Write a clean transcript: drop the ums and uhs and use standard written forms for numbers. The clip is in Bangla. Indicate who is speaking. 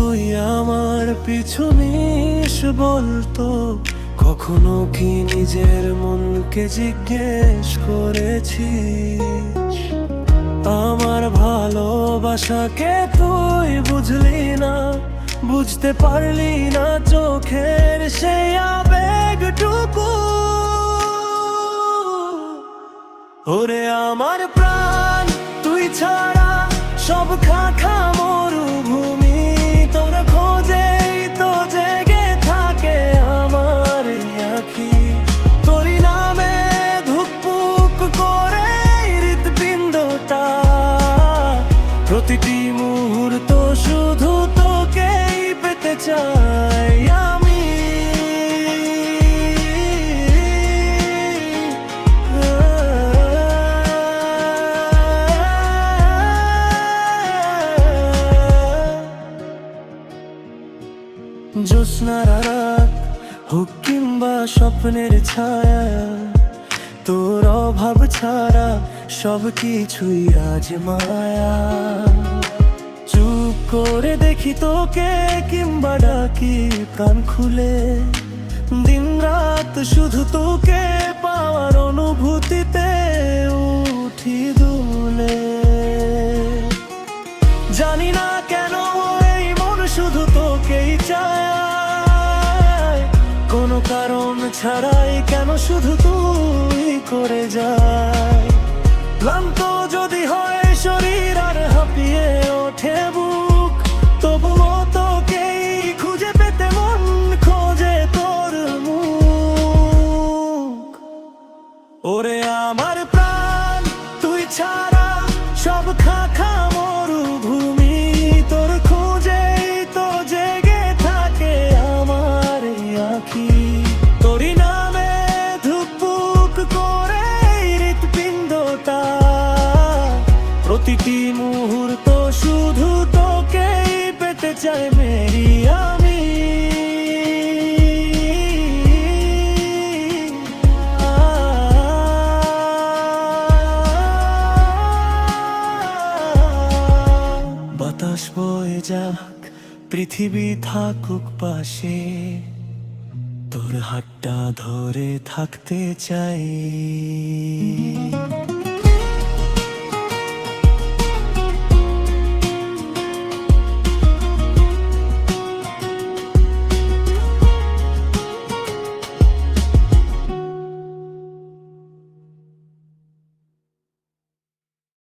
Speaker 1: তুই আমার পিছু নিস বলতো, কখনো কি নিজের মনকে জিজ্ঞেস করেছিস আমার ভালোবাসাকে তুই বুঝলি না, বুঝতে পারলি না চোখের সেই আবেগটুকু। ওরে আমার প্রাণ, তুই ছাড়া সব খাখা মরুভূমি, তোর খোঁজেই তো জেগে থাকে আমার আঁখি। তোরই নামে ধুকপুক করে হৃৎপিণ্ডটা, প্রতিটি মুহূর্ত শুধু তোকেই পেতে চাই আমি। জ্যোৎস্নার রাত হোক কিংবা স্বপ্নের ছায়া, তোর অভাব ছাড়া সব কিছুই আজ মায়া। চুপ করে দেখি তোকে কিংবা ডাকি প্রাণ খুলে, দিন রাত শুধু তোকে পাওয়ার অনুভূতিতে উঠি দুলে। জানি না কেন এই মন শুধু তোকেই চায়, কোনো কারণ ছাড়াই কেন শুধু তুই করে যায়। ক্লান্ত যদি হয় শরীর আর হাঁপিয়ে ওঠে বুক, তবুও তোকেই খুঁজে পেতে মন খোঁজে তোর মুখ। ওরে আমার প্রাণ, তুই ছাড়া সব খাখা মরুভূমি, তোর খোঁজেই তো জেগে থাকে আমার আঁখি। তোরই নামে ধুকপুক করে হৃৎপিণ্ডটা, প্রতিটি মুহূর্ত শুধু তোকেই পেতে চাই মেরি আমি। বাতাস বয়ে যাক, পৃথিবী থাকুক পাশে, তোর হাতটা ধরে থাকতে চাই।